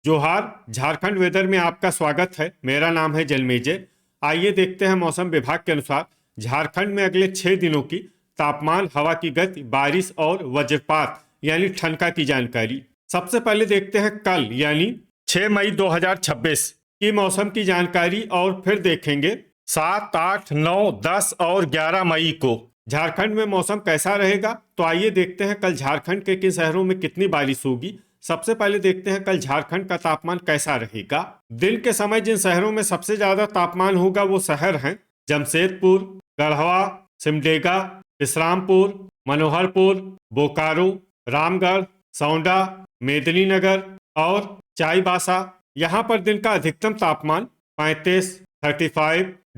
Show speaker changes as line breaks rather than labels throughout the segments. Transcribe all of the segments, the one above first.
जोहार। झारखंड वेदर में आपका स्वागत है। मेरा नाम है जलमेजय। आइए देखते हैं मौसम विभाग के अनुसार झारखंड में अगले 6 दिनों की तापमान, हवा की गति, बारिश और वज्रपात यानी ठनका की जानकारी। सबसे पहले देखते हैं कल यानी 6 मई 2026 की मौसम की जानकारी और फिर देखेंगे 7, 8, 9, 10 और 11 मई को झारखंड में मौसम कैसा रहेगा। तो आइए देखते हैं कल झारखंड के किन शहरों में कितनी बारिश होगी। सबसे पहले देखते हैं कल झारखंड का तापमान कैसा रहेगा। दिन के समय जिन शहरों में सबसे ज्यादा तापमान होगा वो शहर हैं जमशेदपुर, गढ़वा, सिमडेगा, विश्रामपुर, मनोहरपुर, बोकारो, रामगढ़, सौंडा, मेदिनीनगर और चाईबासा। यहाँ पर दिन का अधिकतम तापमान 35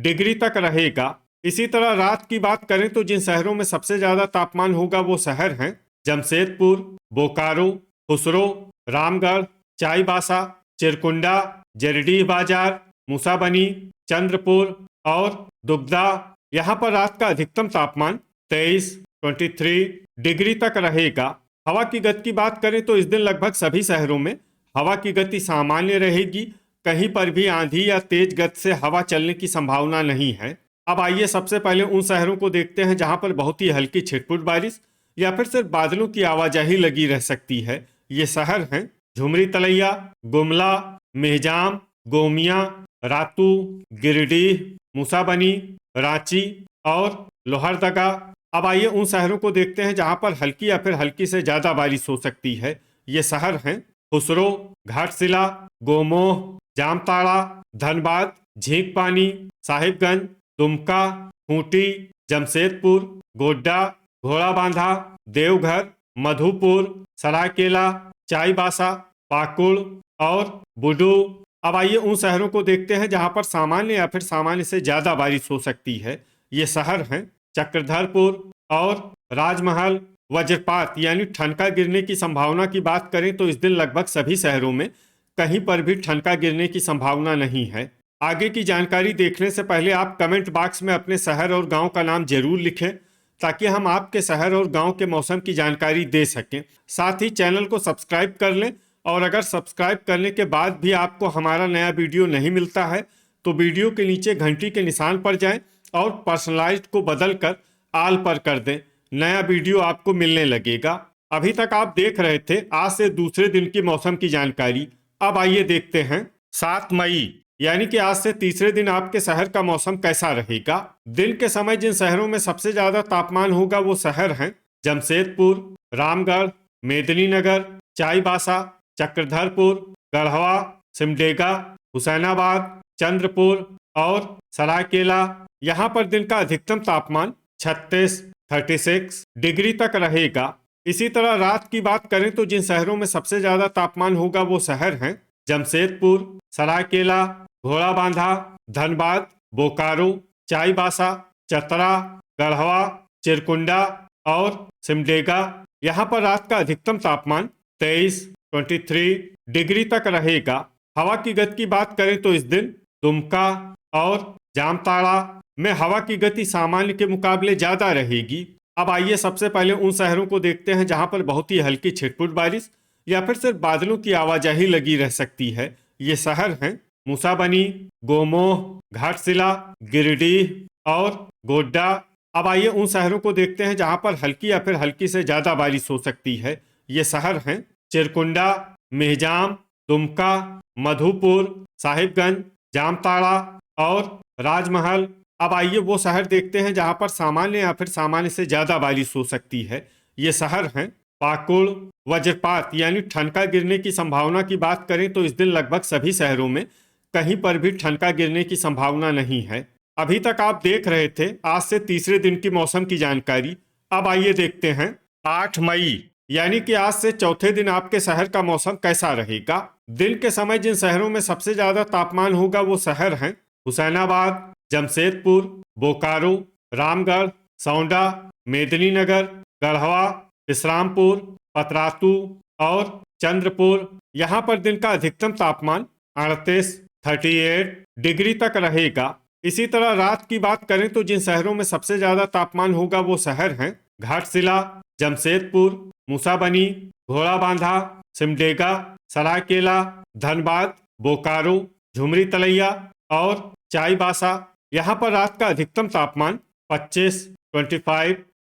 डिग्री तक रहेगा। इसी तरह रात की बात करें तो जिन शहरों में सबसे ज्यादा तापमान होगा वो शहर हैं जमशेदपुर, बोकारो, खुसरो, रामगढ़, चाईबासा, चिरकुंडा, जरडीह बाजार, मूसाबनी, चंद्रपुर और दुगदा। यहाँ पर रात का अधिकतम तापमान 23 डिग्री तक रहेगा। हवा की गति की बात करें तो इस दिन लगभग सभी शहरों में हवा की गति सामान्य रहेगी। कहीं पर भी आंधी या तेज गति से हवा चलने की संभावना नहीं है। अब आइए सबसे पहले उन शहरों को देखते हैं जहां पर बहुत ही हल्की छिटपुट बारिश या फिर सिर्फ बादलों की आवाजाही लगी रह सकती है। ये शहर हैं झुमरी तलैया, गुमला, मेहजाम, गोमिया, रातू, गिरिडीह, मूसाबनी, रांची और लोहरदगा। अब आइए उन शहरों को देखते हैं जहां पर हल्की या फिर हल्की से ज्यादा बारिश हो सकती है। ये शहर हैं खुसरो, घाटशिला, गोमोह, जामताड़ा, धनबाद, झींकपानी, साहिबगंज, दुमका, खूंटी, जमशेदपुर, गोड्डा, घोड़ाबांधा, देवघर, मधुपुर, सरायकेला, चाईबासा, पाकुड़ और बुडू। अब आइए उन शहरों को देखते हैं जहां पर सामान्य या फिर सामान्य से ज्यादा बारिश हो सकती है। ये शहर हैं चक्रधरपुर और राजमहल। वज्रपात यानी ठनका गिरने की संभावना की बात करें तो इस दिन लगभग सभी शहरों में कहीं पर भी ठनका गिरने की संभावना नहीं है। आगे की जानकारी देखने से पहले आप कमेंट बॉक्स में अपने शहर और गांव का नाम जरूर लिखें ताकि हम आपके शहर और गांव के मौसम की जानकारी दे सकें। साथ ही चैनल को सब्सक्राइब कर लें और अगर सब्सक्राइब करने के बाद भी आपको हमारा नया वीडियो नहीं मिलता है तो वीडियो के नीचे घंटी के निशान पर जाएं और पर्सनलाइज्ड को बदल कर आल पर कर दें। नया वीडियो आपको मिलने लगेगा। अभी तक आप देख रहे थे आज से दूसरे दिन की मौसम की जानकारी। अब आइए देखते हैं 7 मई यानी कि आज से तीसरे दिन आपके शहर का मौसम कैसा रहेगा। दिन के समय जिन शहरों में सबसे ज्यादा तापमान होगा वो शहर हैं जमशेदपुर, रामगढ़, मेदिनीनगर, चाईबासा, चक्रधरपुर, गढ़वा, सिमडेगा, हुसैनाबाद, चंद्रपुर और सरायकेला। यहाँ पर दिन का अधिकतम तापमान 36 डिग्री तक रहेगा। इसी तरह रात की बात करें तो जिन शहरों में सबसे ज्यादा तापमान होगा वो शहर हैं जमशेदपुर, सरायकेला, घोड़ाबांधा, धनबाद, बोकारो, चाईबासा, चतरा, गढ़वा, चिरकुंडा और सिमडेगा। यहाँ पर रात का अधिकतम तापमान 23 डिग्री तक रहेगा। हवा की गति की बात करें तो इस दिन दुमका और जामताड़ा में हवा की गति सामान्य के मुकाबले ज्यादा रहेगी। अब आइए सबसे पहले उन शहरों को देखते हैं जहां पर बहुत ही हल्की छिटपुट बारिश या फिर सिर्फ बादलों की आवाजाही लगी रह सकती है। ये शहर हैं मूसाबनी, गोमोह, घाटशिला, गिरिडीह और गोड्डा। अब आइए उन शहरों को देखते हैं जहां पर हल्की या फिर हल्की से ज्यादा बारिश हो सकती है। ये शहर हैं चिरकुंडा, मेहजाम, दुमका, मधुपुर, साहिबगंज, जामताड़ा और राजमहल। अब आइए वो शहर देखते हैं जहां पर सामान्य या फिर सामान्य से ज्यादा बारिश हो सकती है। ये शहर हैं पाकुड़। वज्रपात यानी ठनका गिरने की संभावना की बात करें तो इस दिन लगभग सभी शहरों में कहीं पर भी ठनका गिरने की संभावना नहीं है। अभी तक आप देख रहे थे आज से तीसरे दिन की मौसम की जानकारी। अब आइए देखते हैं 8 मई यानी कि आज से चौथे दिन आपके शहर का मौसम कैसा रहेगा। दिन के समय जिन शहरों में सबसे ज्यादा तापमान होगा वो शहर हैं हुसैनाबाद, जमशेदपुर, बोकारो, रामगढ़, सौंडा, मेदिनीनगर, गढ़वा, विश्रामपुर, पतरातू और चंद्रपुर। यहाँ पर दिन का अधिकतम तापमान 38 डिग्री तक रहेगा। इसी तरह रात की बात करें तो जिन शहरों में सबसे ज्यादा तापमान होगा वो शहर हैं घाटशिला, जमशेदपुर, मूसाबनी, घोड़ाबांधा, सिमडेगा, सरायकेला, धनबाद, बोकारो, झुमरी तलैया और चाईबासा। यहाँ पर रात का अधिकतम तापमान 25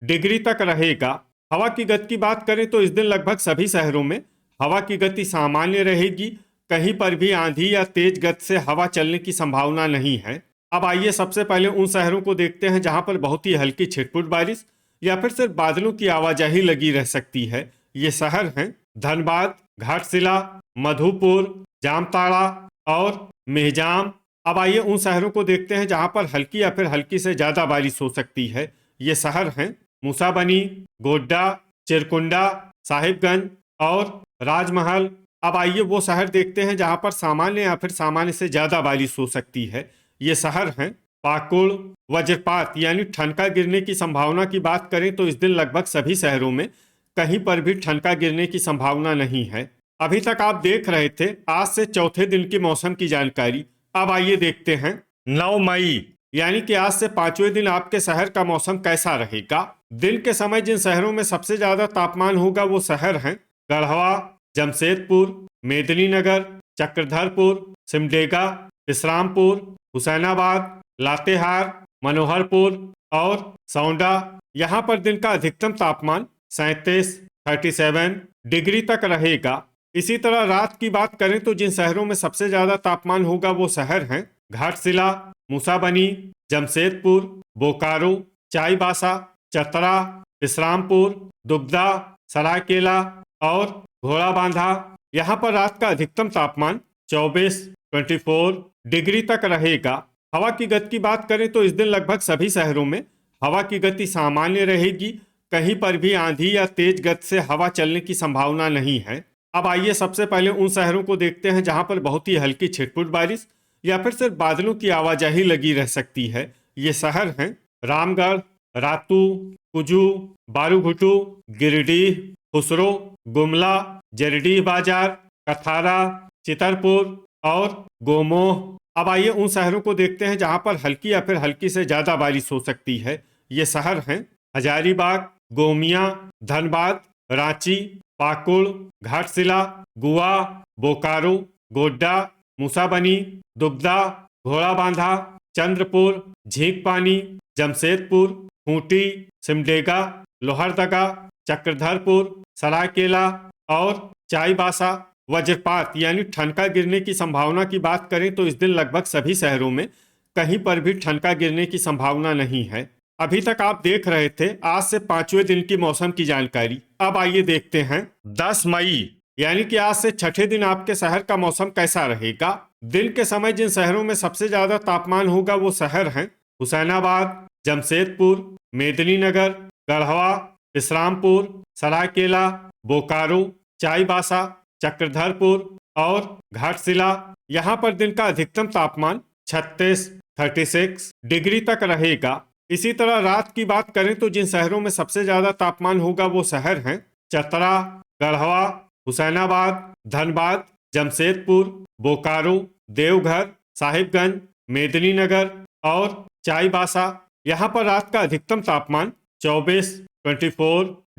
डिग्री तक रहेगा। हवा की गति की बात करें तो इस दिन लगभग सभी शहरों में हवा की गति सामान्य रहेगी। कहीं पर भी आंधी या तेज गति से हवा चलने की संभावना नहीं है। अब आइए सबसे पहले उन शहरों को देखते हैं जहां पर बहुत ही हल्की छिटपुट बारिश या फिर सिर्फ बादलों की आवाजाही लगी रह सकती है। ये शहर हैं धनबाद, घाटशिला, मधुपुर, जामताड़ा और मेहजाम। अब आइए उन शहरों को देखते हैं जहां पर हल्की या फिर हल्की से ज्यादा बारिश हो सकती है। ये शहर हैं मूसाबनी, गोड्डा, चिरकुंडा, साहिबगंज और राजमहल। अब आइए वो शहर देखते हैं जहां पर सामान्य या फिर सामान्य से ज्यादा बारिश हो सकती है। ये शहर हैं पाकुड़। वज्रपात यानी ठनका गिरने की संभावना की बात करें तो इस दिन लगभग सभी शहरों में कहीं पर भी ठनका गिरने की संभावना नहीं है। अभी तक आप देख रहे थे आज से चौथे दिन की मौसम की जानकारी। अब आइए देखते हैं 9 मई यानी कि आज से 5वें दिन आपके शहर का मौसम कैसा रहेगा। दिन के समय जिन शहरों में सबसे ज्यादा तापमान होगा वो शहर हैं गढ़वा, जमशेदपुर, मेदिनीनगर, चक्रधरपुर, सिमडेगा, विश्रामपुर, हुसैनाबाद, लातेहार, मनोहरपुर और सौंडा। यहाँ पर दिन का अधिकतम तापमान 37 डिग्री तक रहेगा। इसी तरह रात की बात करें तो जिन शहरों में सबसे ज्यादा तापमान होगा वो शहर हैं घाटशिला, मूसाबनी, जमशेदपुर, बोकारो, चाईबासा, चतरा, विश्रामपुर, दुगदा, सरायकेला और घोड़ाबांधा। यहाँ पर रात का अधिकतम तापमान 24 डिग्री तक रहेगा। हवा की गति की बात करें तो इस दिन लगभग सभी शहरों में हवा की गति सामान्य रहेगी। कहीं पर भी आंधी या तेज गति से हवा चलने की संभावना नहीं है। अब आइए सबसे पहले उन शहरों को देखते हैं जहां पर बहुत ही हल्की छिटपुट बारिश या फिर सिर्फ बादलों की आवाजाही लगी रह सकती है। ये शहर हैं रामगढ़, रातू, कुजू, बारूघुटू, गिरिडीह, खुसरो, गुमला, जरडीह बाजार, कथारा, चितरपुर और गोमोह। अब आइए उन शहरों को देखते हैं जहां पर हल्की या फिर हल्की से ज्यादा बारिश हो सकती है। ये शहर हैं हजारीबाग, गोमिया, धनबाद, रांची, पाकुड़, घाटशिला, गुआ, बोकारो, गोड्डा, मूसाबनी, दुगदा, घोड़ाबांधा, चंद्रपुर, झींकपानी, जमशेदपुर, खूंटी, सिमडेगा, लोहरदगा, चक्रधरपुर, सरायकेला और चाईबासा। वज्रपात यानी ठनका गिरने की संभावना की बात करें तो इस दिन लगभग सभी शहरों में कहीं पर भी ठनका गिरने की संभावना नहीं है। अभी तक आप देख रहे थे आज से 5वें दिन की मौसम की जानकारी। अब आइए देखते हैं 10 मई यानी कि आज से छठे दिन आपके शहर का मौसम कैसा रहेगा। दिन के समय जिन शहरों में सबसे ज्यादा तापमान होगा वो शहर हैं हुसैनाबाद, जमशेदपुर, मेदिनीनगर, गढ़वा, विश्रामपुर, सरायकेला, बोकारो, चाईबासा, चक्रधरपुर और घाटशिला। यहाँ पर दिन का अधिकतम तापमान 36 डिग्री तक रहेगा। इसी तरह रात की बात करें तो जिन शहरों में सबसे ज्यादा तापमान होगा वो शहर हैं चतरा, गढ़वा, हुसैनाबाद, धनबाद, जमशेदपुर, बोकारो, देवघर, साहिबगंज, मेदिनीनगर और चाईबासा। यहाँ पर रात का अधिकतम तापमान 24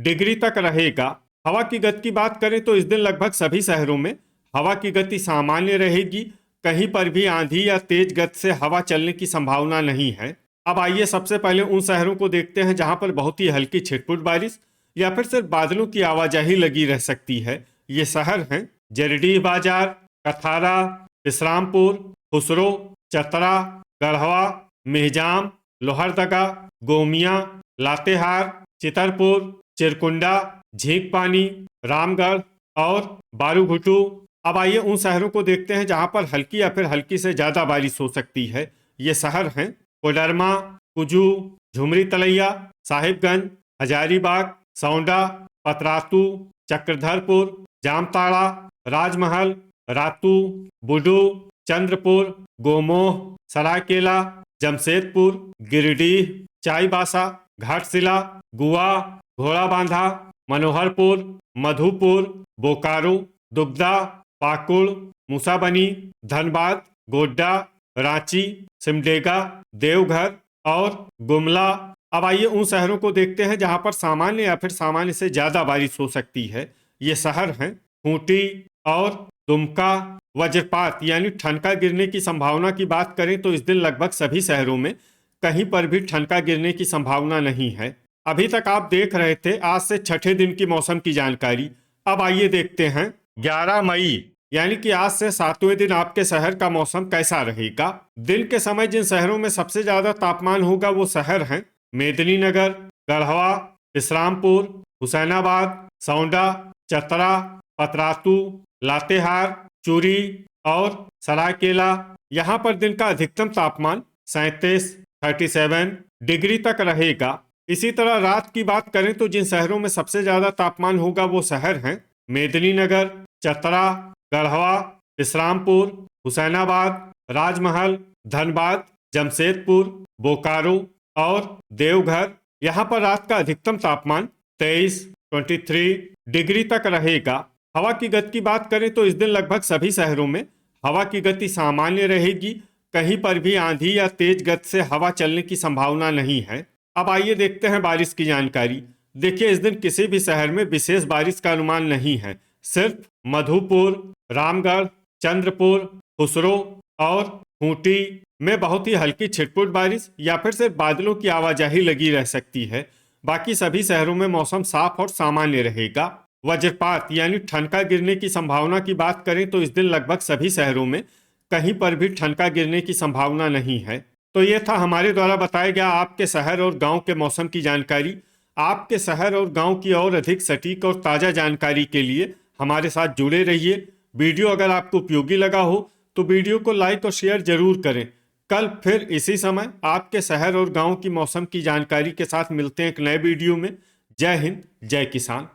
डिग्री तक रहेगा। हवा की गति की बात करें तो इस दिन लगभग सभी शहरों में हवा की गति सामान्य रहेगी। कहीं पर भी आंधी या तेज गति से हवा चलने की संभावना नहीं है। अब आइए सबसे पहले उन शहरों को देखते हैं जहां पर बहुत ही हल्की छिटपुट बारिश या फिर सिर्फ बादलों की आवाजाही लगी रह सकती है। ये शहर हैं जरडीह बाजार, कथारा, विश्रामपुर, खुसरो, चतरा, गढ़वा, मेहजाम, लोहरदगा, गोमिया, लातेहार, चितरपुर, चिरकुंडा, झींकपानी, रामगढ़ और बारूघुटू। अब आइए उन शहरों को देखते हैं जहां पर हल्की या फिर हल्की से ज्यादा बारिश हो सकती है। ये शहर हैं कोडरमा, कुजू, झुमरी तलैया, साहिबगंज, हजारीबाग, सौंडा, पतरातू, चक्रधरपुर, जामताड़ा, राजमहल, रातू, बुडू, चंद्रपुर, गोमोह, सरायकेला, जमशेदपुर, गिरिडीह, चाईबासा, घाटशिला, गुआ, घोड़ाबांधा, मनोहरपुर, मधुपुर, बोकारो, दुगदा, पाकुड़, मूसाबनी, धनबाद, गोड्डा, रांची, सिमडेगा, देवघर और गुमला। अब आइए उन शहरों को देखते हैं जहां पर सामान्य या फिर सामान्य से ज्यादा बारिश हो सकती है। ये शहर हैं खूंटी और दुमका। वज्रपात यानी ठनका गिरने की संभावना की बात करें तो इस दिन लगभग सभी शहरों में कहीं पर भी ठनका गिरने की संभावना नहीं है। अभी तक आप देख रहे थे आज से छठे दिन की मौसम की जानकारी। अब आइए देखते हैं 11 मई यानी कि आज से 7वें दिन आपके शहर का मौसम कैसा रहेगा। दिन के समय जिन शहरों में सबसे ज्यादा तापमान होगा वो शहर हैं मेदिनीनगर, गढ़वा, विश्रामपुर, हुसैनाबाद, सौंडा, चतरा, पतरातू, लातेहार, चूरी और सरायकेला। यहाँ पर दिन का अधिकतम तापमान 37 डिग्री तक रहेगा। इसी तरह रात की बात करें तो जिन शहरों में सबसे ज्यादा तापमान होगा वो शहर हैं मेदिनीनगर, चतरा, गढ़वा, विश्रामपुर, हुसैनाबाद, राजमहल, धनबाद, जमशेदपुर, बोकारो और देवघर। यहाँ पर रात का अधिकतम तापमान 23 डिग्री तक रहेगा। हवा की गति की बात करें तो इस दिन लगभग सभी शहरों में हवा की गति सामान्य रहेगी। कहीं पर भी आंधी या तेज गति से हवा चलने की संभावना नहीं है। अब आइए देखते हैं बारिश की जानकारी। देखिए इस दिन किसी भी शहर में विशेष बारिश का अनुमान नहीं है। सिर्फ मधुपुर, रामगढ़, चंद्रपुर, खुसरो और खूंटी में बहुत ही हल्की छिटपुट बारिश या फिर सिर्फ बादलों की आवाजाही लगी रह सकती है। बाकी सभी शहरों में मौसम साफ और सामान्य रहेगा। वज्रपात यानी ठनका गिरने की संभावना की बात करें तो इस दिन लगभग सभी शहरों में कहीं पर भी ठनका गिरने की संभावना नहीं है। तो ये था हमारे द्वारा बताया गया आपके शहर और गांव के मौसम की जानकारी। आपके शहर और गांव की और अधिक सटीक और ताज़ा जानकारी के लिए हमारे साथ जुड़े रहिए। वीडियो अगर आपको उपयोगी लगा हो तो वीडियो को लाइक और शेयर जरूर करें। कल फिर इसी समय आपके शहर और गांव की मौसम की जानकारी के साथ मिलते हैं एक नए वीडियो में। जय हिंद, जय किसान।